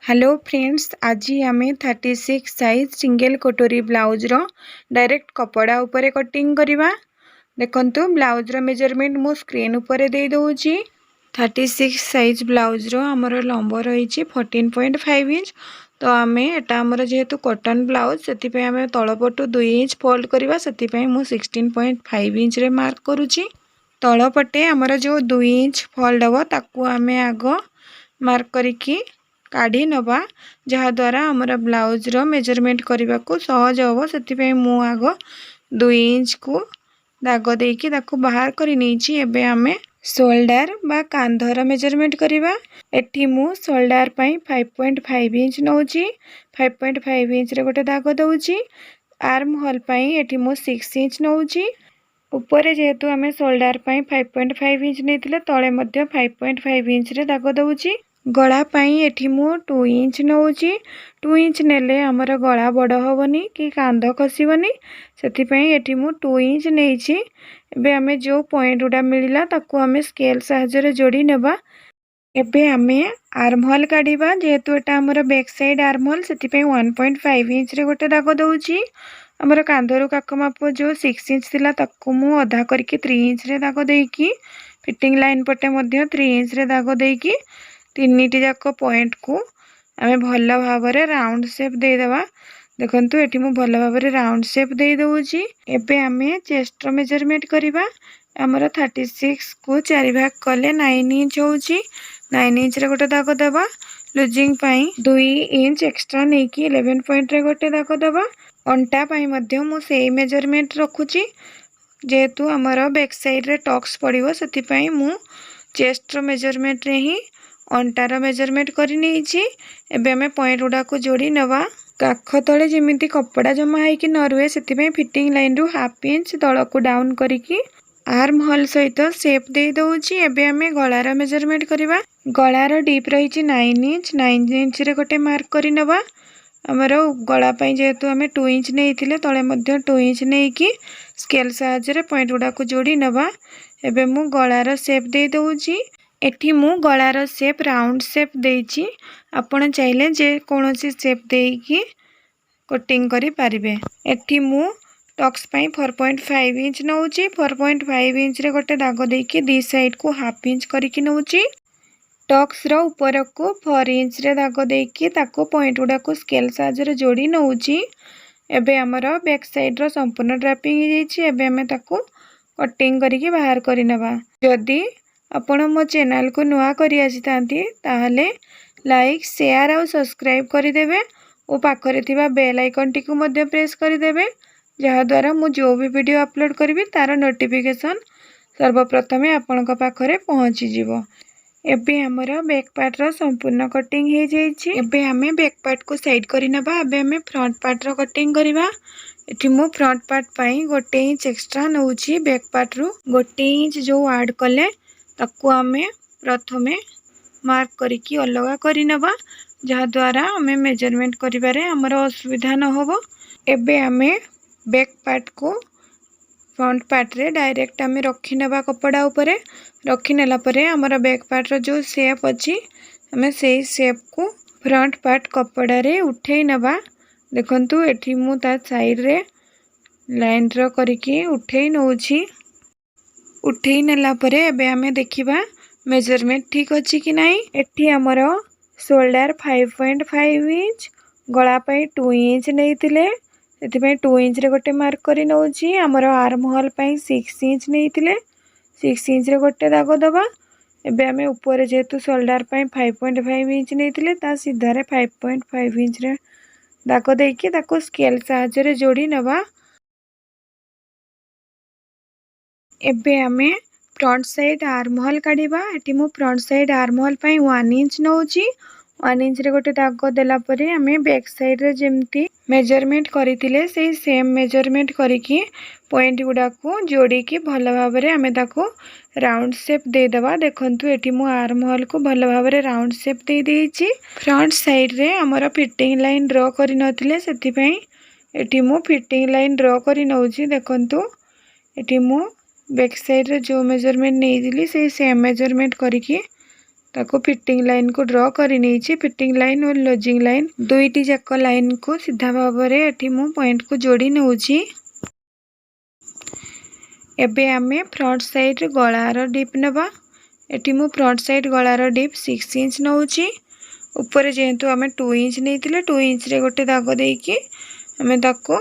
Hello friends, आज आम 36 size single कटोरी ब्लाउज रो डायरेक्ट कपड़ा उपरे कटिंग करवा। देखंतु ब्लाउज रो मेजरमेंट मो स्क्रीन उपरे दे दोउची। 36 साइज ब्लाउज रो हमर लंब रही 14.5 इंच। तो आम एटा आमर जेहेतु कॉटन ब्लाउज से आम तलपटू 2 इंच फोल्ड करवा, से मु 16.5 इंच रे मार्क करुची। तलपटे आमर जो 2 इंच फोल्ड हम ताकू आम आग मार्क करिकी काढ़ी नवा, जहाद्वारा आमर ब्लाउज रो मेजरमेंट करने को सहज हम। से मु आग 2 इंच को दाग देकी ताकू बाहर करी नीची। एबे आमे शोल्डर बा कांधर मेजरमेंट करवा। एठी मु शोल्डर पई 5.5 इंच नौची। 5.5 इंच रे गोटे दाग दउची। आर्म होल पई एठी मु 6 इंच नौची। ऊपर जेहेतु आमे शोल्डर पई 5.5 इंच नेतिले तळे मध्ये 5.5 इंच रे दाग दउची। गला पाई एठी मु 2 इंच नौची। 2 इंच नेले हमर गला बड़ होबनी कि कांध खसीबनी, सेति पई एठी मु 2 इंच नेइची। एबे हमें जो पॉइंट उडा मिलिला ताकू हमें स्केल सहायरे जोड़ी नेबा। एबे हमें आर्म होल काढिबा। जेहेतु एटा हमर बैक साइड आर्म होल, सेति पई 1.5 इंच रे गोटे दाग दउची। हमर कांधरु काक माप जो 6 इंच थिला ताकू मु आधा करके 3 इंच रे दाग देकी, फिटिंग लाइन पटे मध्ये 3 इंच रे दाग देकी तीनिटी जाक पॉइंट को आमे भल भाव राउंड शेप दे देबा। देखंतु एठी मु भल भाव राउंड शेप दे दउची। एबे आमे चेस्ट रो मेजरमेंट करबा। हमर 36 को 4 भाग कले 9 इंच होची। 9 इंच रे गोटे दाग देबा। लूजिंग पई 2 इंच एक्स्ट्रा नेकी 11 पॉइंट रे गोटे दाग देबा। अंटा पई मध्ये मु सेही मेजरमेंट रखुची। जेहेतु हमर बैक साइड रे टक्स पड़िबो, सेति पई मु चेस्ट रो मेजरमेंट रे ही अंटार मेजरमेंट करी नेइची। एबे हमें पॉइंट गुडा को जोड़ी नवा। काख तले जेमिति कपड़ा जमा होइकी न रुहे, सेति पई फिटिंग लाइन रु हाफ इंच तल को डाउन करिकी आर्म होल सहित शेप दे दउची। एबे हमें गलार मेजरमेंट करबा। गलार डीप रही 9 इंच। 9 इंच रे गोटे मार्क करी नवा। हमर गला पई जेहेतु हमें 2 इंच नेइतिले तले मध्ये 2 इंच नेइकी स्केल सहायरे पॉइंट गुडा को जोड़ी नवा। एबे मु गलार शेप दे दउची। एठी मु गलार शेप राउंड शेप देइची। आपण चाहिले जे कोनोसी शेप देइकी कटिंग करि पारिबे। एठी मु टक्स पई 4.5 इंच नउची। 4.5 इंच रे गोटे दाग देइकी दी साइड को हाफ इंच करिकी नउची। टक्स रो ऊपर को 4 इंच रे दाग देइकी ताको पॉइंट गुडा को स्केल सहायरे जोड़ी नउची। एबे हमर बैक साइड रो संपूर्ण ड्रापिंग हो जाइछि। एबे हमें ताको कटिंग करिकी बाहर करि नबा। जदी आपण मो चैनल को नुआ करी आसीतांती ताहले लाइक शेयर और सब्सक्राइब करिदेबे और पाखरे थिबा बेल आइकन टी को मध्य प्रेस करिदेबे, जहाँ द्वारा मु जो भी वीडियो अपलोड करी तार नोटिफिकेशन सर्वप्रथमे आपण पाखरे पहुँची जिवो। एबे हमर बैक पार्ट रो संपूर्ण कटिंग हे जाइछि। एबे हमें बैक पार्ट को साइड करि नबा। एबे हमें फ्रंट पार्ट रो कटिंग करिबा। एठी मु फ्रंट पार्ट पई 1 इंच एक्स्ट्रा नउछि। बैक पार्ट रु 1 इंच जो ऐड कले ताकू आमे प्रथमे मार्क करिकी अलगा करि नबा, जहाँ द्वारा आमे मेजरमेंट करिबारे हमर असुविधा न होबो। एबे आमे बैक पार्ट को फ्रंट पार्ट रे डायरेक्ट आमे रखि नबा। कपड़ा ऊपरे रखि नेला परे हमर बैक पार्ट रो जो शेप अछि हमें सेही शेप को फ्रंट पार्ट कपड़ा रे उठै नबा। देखंतु एठी मु ता साइड रे लाइन ड्रा करिकी उठै नउछि। उठै नेला परे एबे हमें देखिबा मेजरमेंट ठीक अछि कि नाही। एठी हमर शोल्डर 5.5 इंच, गला पई 2 इंच नेइतिले, सेति पई 2 इंच रे गोटे मार्क करी नउछि। हमर आर्म होल पई 6 इंच नेइतिले, 6 इंच रे गोटे दाग दबा। एबे हमें ऊपर जेहेतु शोल्डर पई 5.5 इंच नेइतिले ता सीधारे 5.5 इंच रे दाग देकी ताको स्केल सहायरे जोड़ी नबा। एबे हमें फ्रंट साइड आर्म होल काढिबा। एटी मु फ्रंट साइड आर्म होल पई 1 इंच नउची। 1 इंच रे गोटे दाग देला परे हमें बैक साइड रे जेमती मेजरमेंट करितिले सेही सेम मेजरमेंट करिकी पॉइंट गुडा को जोड़ी की भल भाव रे हमें ताको राउंड शेप दे देबा। देखंतु एटी मु आर्म होल को भल भाव रे राउंड शेप दे देइची। फ्रंट साइड रे हमर फिटिंग लाइन ड्रा करि नथिले, सेति पई एटी मु फिटिंग लाइन ड्रा करि नउची। देखंतु एटी मु बैक साइड रे जो मेजरमेंट नहीं दिली से सेम मेजरमेंट करिकी ताको फिटिंग लाइन को ड्रॉ करी नहीं। फिटिंग लाइन और लॉजिंग लाइन दुईटी जाक लाइन को सीधा भाव में एठी मु पॉइंट को जोड़ी नउची। एबे आमे फ्रंट साइड गलार डिप नबा। एठी मु फ्रंट साइड गलार डिप 6 इंच नउची। ऊपर जेहेतु आमे 2 इंच नहीं 2 इंच रे गोटे दाग देकी आमे ताको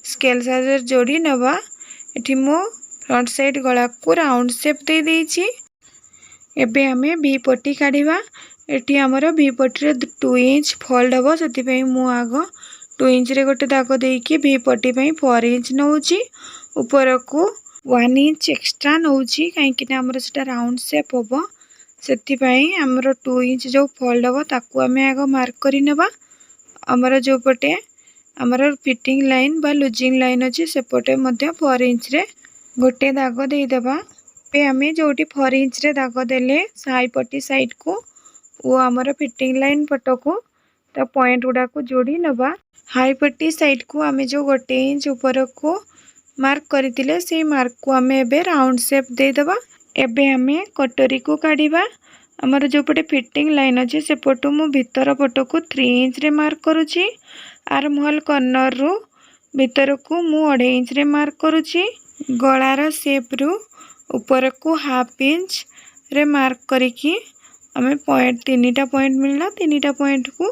स्केल साइज जोड़ी नबा। एठी मु फ्रंट साइड गला को राउंड शेप दे देची। एबे आमे भी पट्टी काढ़ीबा। एटी हमर भी पट्टी रे 2 इंच फोल्ड हबो सेति पई मु आगो 2 इंच रे गोटे दाग देकी भी पट्टी पई 4 इंच नउची। ऊपर को 1 इंच एक्स्ट्रा नउची काहे कि हमर सेटा राउंड शेप हबो सेति पई हमर 2 इंच जो फोल्ड हबो ताकू आमे आगो मार्क करि नेबा। हमर जो पटे हमर फिटिंग लाइन बा लूजिंग लाइन अछि सेपटे मध्ये 4 इंच रे गोटे दाग देई देबा। पे आमे जोटी 4 इंच रे दाग देले साई पट्टी साइड को वो हमर फिटिंग लाइन पटो को ता पॉइंट गुडा को जोड़ी नबा। हाई पट्टी साइड को आमे जो गोटे इंच ऊपर को मार्क करथिले से मार्क को आमे एबे राउंड शेप दे देबा। एबे आमे कटोरी को काढीबा। हमर जो पटे फिटिंग लाइन अछि से पटो मु भीतर पटो को 3 इंच रे मार्क करूची। आर्म होल कॉर्नर रो भीतर को मु 1.5 इंच रे मार्क करूची। गलार शेप रो ऊपर को 1/2 इंच रे मार्क करिकी आमे पॉइंट 3टा पॉइंट मिलला 3टा पॉइंट को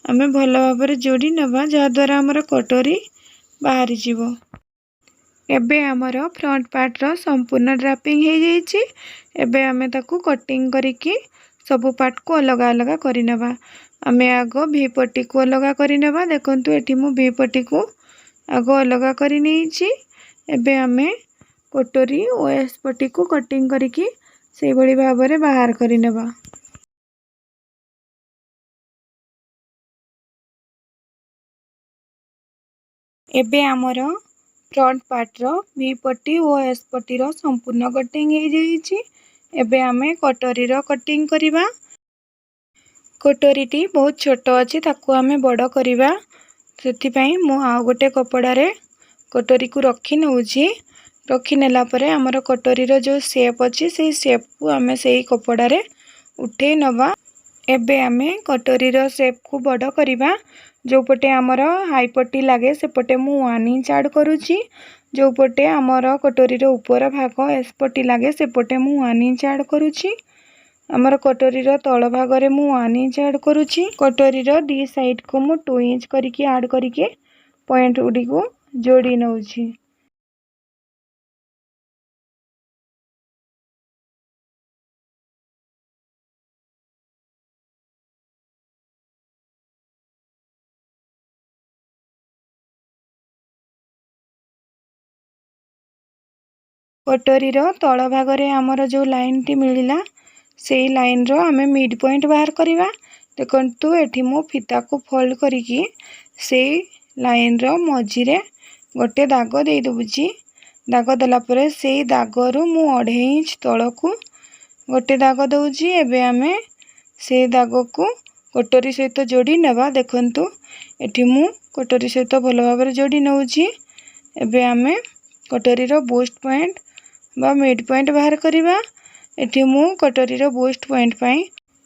आमे भलो भाबरे जोड़ी नबा जा द्वारा हमर कटोरी बाहरी जीवो। एबे हमर फ्रंट पार्ट रो संपूर्ण ड्रापिंग हे जाईची। एबे आमे ताकू कटिंग करिकी सब पार्ट को अलग अलग करि नबा। आमे आगो भी पट्टी को अलग करि नबा। देखंतु एठी मु भी पट्टी को आगो अलग करि नेची। एबे आमे कटोरी ओएस पट्टी को कटिंग करिकी से बड़ी भाबरे बाहर करि नबा। एबे हमर फ्रंट पार्ट रो भी पट्टी ओएस पट्टी रो संपूर्ण कटिंग हे जाईची। एबे आमे कटोरी रो कटिंग करिबा। कटोरीटी बहुत छोटो अछि ताकू आमे बड़ करिबा सेति पई मु आ गोटे कपड़ा रे कटोरी को रखी नउची। रखी नेला परे हमर कटोरी रो जो शेप अछि से शेप को आमे सेही कपड़ा रे उठे नबा। एबे आमे कटोरी रो शेप को बड़ करिबा। जो पटे हमर हाई पट्टी लागे से पटे मु 1 इंच ऐड करूची। जो पटे हमर कटोरी रो ऊपर भाग एस पट्टी लागे से पटे मु 1 इंच ऐड करूची। हमर कटोरी रो तळ भाग रे मु 1 इंच ऐड करूची। कटोरी रो दी साइड को मु 2 इंच करिकी ऐड करिके पॉइंट उडी को जोड़ी नउची। कटोरी रो तळ भाग रे हमर जो लाइन टी मिलिला से लाइन रो हमें मिड पॉइंट बाहर करिबा। देखंतु एठी मु फिता को फोल्ड करिकी से लाइन रो मझी रे गोटे दाग देई दउची। दाग देला परे से दाग रो मु 1.5 इंच तळ को गोटे दाग दउची। एबे हमें से दाग को कटोरी सहित जोड़ी नबा। देखंतु एठी मु कटोरी सहित भलो भाबरे जोड़ी नउची। एबे हमें कटोरी रो बूस्ट पॉइंट बा मिड पॉइंट बाहर करिबा। एठी मु कटोरी रो बूस्ट पॉइंट पई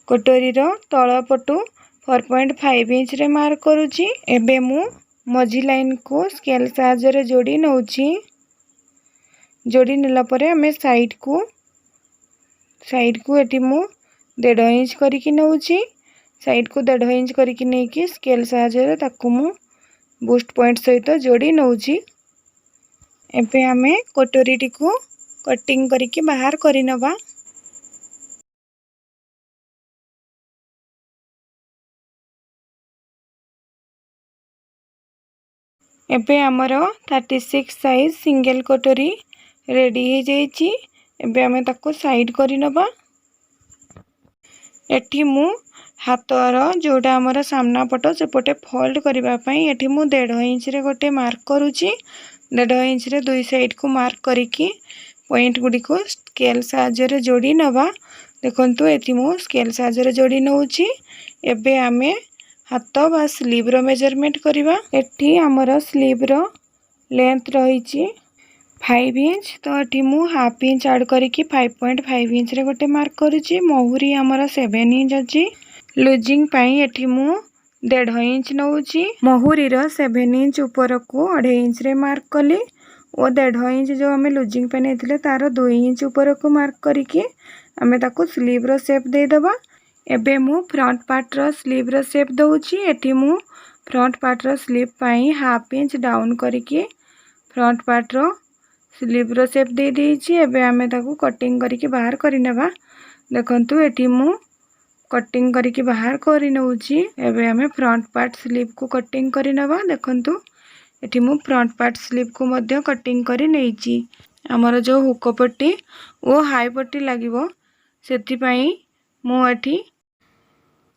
कटोरी रो तळ पटु 4.5 इंच रे मार्क करूची। एबे मु मझी लाइन को स्केल साहाय्य रे जोड़ी नउची। जोड़ी नेला परे हमें साइड को एठी मु 1.5 इंच करिकी नउची। साइड को 1.5 इंच करिकी नेकी स्केल साहाय्य रे ताकू मु बूस्ट पॉइंट सहित जोड़ी नउची। एबे हमें कटोरी टी को कटिंग करिकी बाहर करि नबा। एबे हमर 36 साइज सिंगल कटोरी रेडी हे जाईची। एबे हमें ताको साइड करि नबा। एठी मु हातर जोड़ा हमर सामना पटो से पटे फोल्ड करिबा पई एठी मु 1.5 इंच रे गोटे मार्क करूची। 1.5 इंच रे दुई साइड को मार्क करिकी पॉइंट गुडी को स्केल साहाय्य रे जोड़ी नबा। देखंतु एठी मु स्केल साहाय्य रे जोड़ी नउची। एबे हमें हाथ बा स्लीव रो मेजरमेंट करिबा। एठी हमर स्लीव रो लेंथ रहिची 5 इंच तो ये मु हाफ इंच ऐड करके 5.5 इंच रे गोटे मार्क करुची। महुरी आमर 7 इंच अच्छी। लुजिंग पाई एठी मु 1.5 इंच नौची। महुरी रो 7 इंच ऊपर को 2.5 इंच रे मार्क कली और 1.5 इंच जो आम लुजिंग पे नहीं तार 2 इंच ऊपर को मार्क करके आमे ताको स्लीव रो शेप दे दबा। एबे मु फ्रंट पार्ट रो स्लीव रो शेप दउची। एठी मु फ्रंट पार्ट रो स्लीव पाई हाफ इंच डाउन करके फ्रंट पार्ट रो स्लीव रो शेप दे देइची। एबे आमे ताको कटिंग करके बाहर करि नेबा। देखंतु एठी मु कटिंग करके बाहर करि नउची। एबे आमे फ्रंट पार्ट स्लीव को कटिंग करि नेबा। देखंतु एठी मु फ्रंट पार्ट स्लीव को मध्य कटिंग करि नेइची। हमर जो हुक पट्टी ओ हाई पट्टी लागिवो सेति पई मु एठी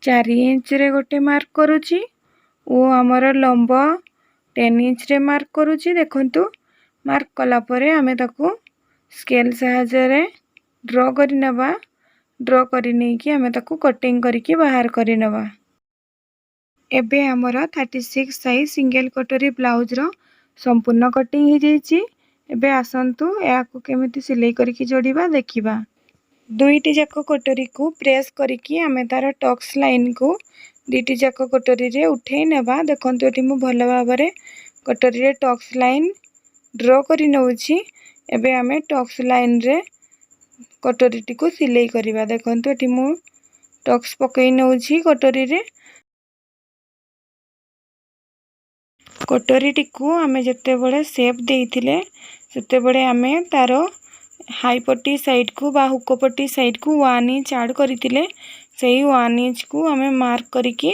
4 इंच रे गोटे मार्क करूची ओ हमर लंबा 10 इंच रे मार्क करूची। देखंतु मार्क कला परे आमे ताको स्केल सहायता रे ड्रॉ करि नेबा। ड्रॉ करि नै कि आमे ताको कटिंग करके बाहर करि नेबा। एबे हमर 36 साइज सिंगल कटोरी ब्लाउज रो संपूर्ण कटिंग हो जाइची। एबे आसंतु या को केमिति सिलाई करके जोड़िबा देखिबा। दुईटी जाक कटोरी को प्रेस करके आमे तार टक्स लाइन को दुईटी जाक कटोरी रे उठे नेबा। देखंतु एठी मु भलो भाबरे कटोरी रे टक्स लाइन ड्रॉ करि नउची। एबे आमे टक्स लाइन रे कटोरी टी को सिलाई करिबा। देखंतु एठी मु टक्स पकई नउची कटोरी रे। कटोरी टी को आमे जत्ते बड़े शेप देइथिले सेते बड़े आमे तारो हाई पट्टी साइड को बा हुक पट्टी साइड को 1 इंच ऐड करिथिले। सेही 1 इंच को आमे मार्क करके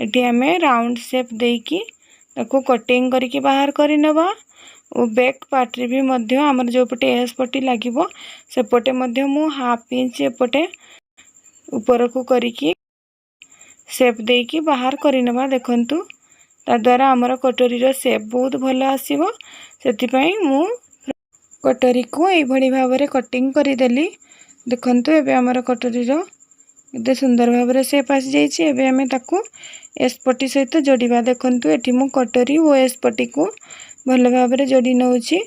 एठी आमे राउंड शेप देकी ताको कटिंग करके बाहर करि नेबा। और बैक पार्ट रे भी मध्य हमर जो पटे एस पट्टी लागिवो से पटे मध्य मु हाफ इंच पटे ऊपर को करके शेप देकी बाहर करि नेबा। देखंतु ता द्वारा हमर कटोरी रो शेप बहुत भलो आसीबो। सेति पई मु कटोरी को एई भडी भाबरे कटिंग करि देली। देखंतु एबे हमर कटोरी रो एते सुंदर भाबरे शेप आसी जाईची। एबे हमें ताको एस पट्टी सहित जोड़िबा। देखंतु एठी मु कटोरी ओ एस पट्टी को भलो भाबरे जोड़ी नउची।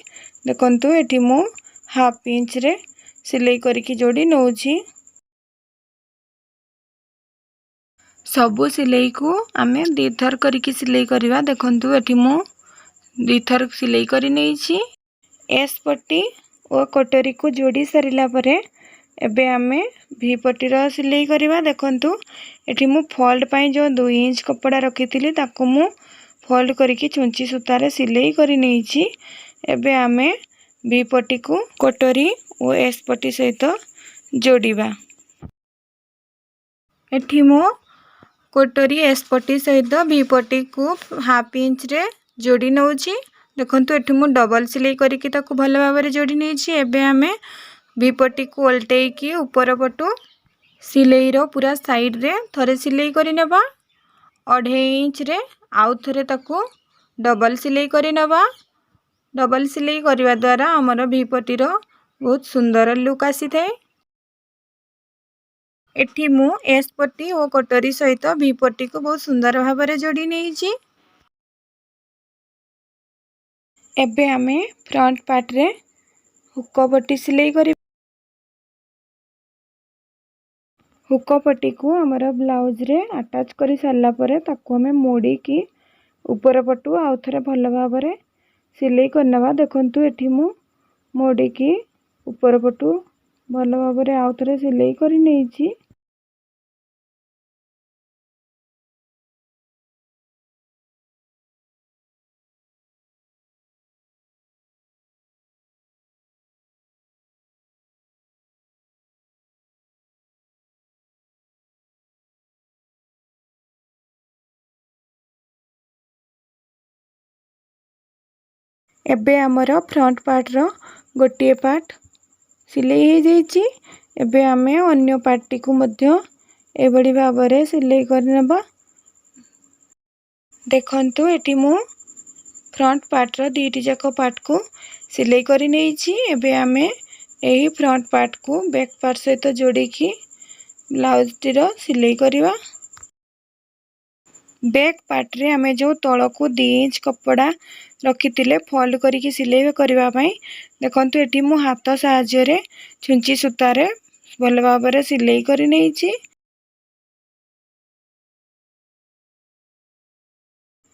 देखंतु एठी मु हाफ इंच रे सिलाई करके जोड़ी नउची। सबु सिलाई को आमे दी थर करके सिलाई करिबा। देखंतु एठी मु दी थर सिलाई करि नेइची। एस पट्टी ओ कटोरी को जोड़ी सरिला परे एबे आमे भी पट्टी रो सिलाई करिबा। देखंतु एठी मु फोल्ड पई जो 2 इंच कपड़ा रखिथिली ताको मु फोल्ड करके चुंची सूता रे सिलाई करि नेइची। एबे आमे भी पट्टी को कटोरी ओ एस पट्टी सहित जोड़िबा। एठी मु कटोरी एस पट्टी सहित भी पट्टी को हाफ इंच रे जोड़ी नउची। देखंतु एठी मु डबल सिलाई करके ताको भलो भाबरे जोड़ी नेइची। एबे आमे भी पट्टी को उल्टेई की ऊपर पटु सिलाई रो पूरा साइड रे थरे सिलाई करि नेबा। 2.5 इंच रे आउ थरे ताको डबल सिलाई करि नेबा। डबल सिलाई करबा द्वारा हमर भी पट्टी रो बहुत सुंदर लुक आसी थाए। एठी मु एस पट्टी ओ कटोरी सहित भी पट्टी को बहुत सुंदर भाबरे जोड़ी नेइची। एबे आमे फ्रंट पार्ट रे हुक पट्टी सिलाई करि। हुक पट्टी को हमर ब्लाउज रे अटैच करि सारला परे ताको हमें मोड़ी की ऊपर पटु आउ थरे भलो भाबरे सिलाई करनबा। देखंतु एठी मु मोड़ी की ऊपर पटु भलो भाबरे आउ थरे सिलाई करि नेइची। एबे हमर फ्रंट पार्ट रो गोटे पार्ट सिलाई हो जाइची। एबे आमे अन्य पार्टी को मध्य ए बड़ी भाबरे सिलाई करनबा। देखंतु एठी मु फ्रंट पार्ट रो दीटी जाक पार्ट को सिलाई करि नेइची। एबे आमे एही फ्रंट पार्ट को बैक पार्ट सहित जोड़ी की ब्लाउज टी रो सिलाई करिवा। बैक पार्ट रे आमे जो तल को 2 इंच कपड़ा रखी फोल्ड करके सिलाई करने देखंतु एटी मु हाथ साहाय्य रे छुंची सूतारे भल भाव में सिलाई कर नहीं।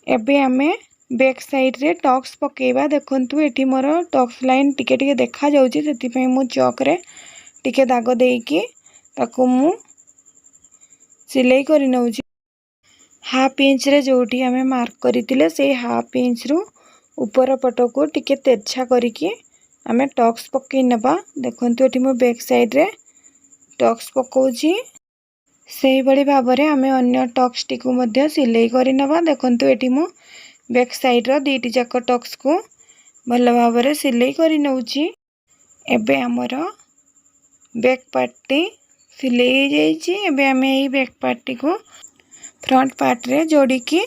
एबे आमे बैक साइड रे टक्स पकेबा देखंतु एटी मोर टक्स लाइन टिके टिके देखा जाउची सेति पई मु चॉक रे टिके दाग देकी ताकू मु सिलाई करि नउची। हाफ इंच रे जोठी आमे मार्क करितिले से हाफ इंच रु ऊपर पट को टिके तेरछा करिकी आमे टक्स पकई नबा। देखंतु एटी मु बैक साइड रे टक्स पकोची सेही बड़ी भाबरे आमे अन्य टक्स टिकु मध्य सिलाई करि नबा। देखंतु एटी मु बैक साइड रो दीटी जाक टक्स को भल भाव में सिलाई करि नउची। एबे हमर बैक पार्टी सिलाई हो जाइछि। एबे आमे एही बैक पार्टी को फ्रंट पार्ट रे जोड़ी की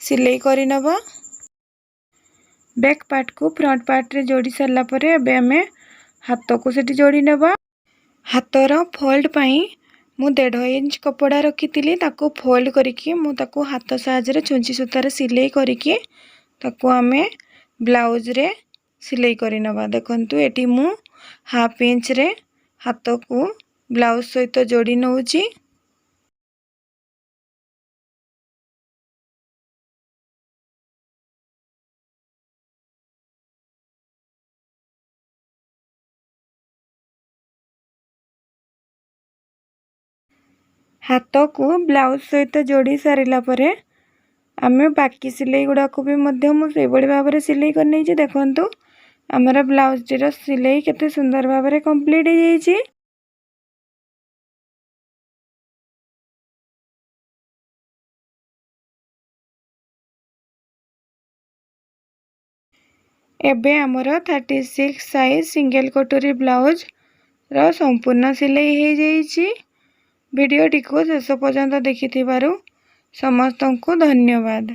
सिलाई करि नबा। बैक पार्ट को फ्रंट पार्ट रे जोड़ी सरला परे एबे आमे हाथ को सेठी जोड़ी नबा। हाथर फोल्ड पाई मु 1.5 इंच कपड़ा रखी ताको फोल्ड करके मु ताको हाथ साहाय्य रे छुंची सूतार सिलाई करके ताको आमे ब्लाउज रे सिलाई करि नबा। देखंतु एटी मु हाफ इंच रे हाथ को ब्लाउज सहित जोड़ी नउची। हाथ को ब्लाउज सहित जोड़ी सारिला परे आमे बाकी सिलाई गुड़ा को भी मध्य मु से बड़ी भाव में सिलाई कर नहीं। देखंतु हमर ब्लाउज टीर सिलाई केते सुंदर भाव में कंप्लीट हो जाइछि। एबे हमर 36 साइज सिंगल कटोरी ब्लाउज रो संपूर्ण सिलाई हो जाइछि। वीडियो टी को शेष पर्यंत देखिथिबारु समस्त को धन्यवाद।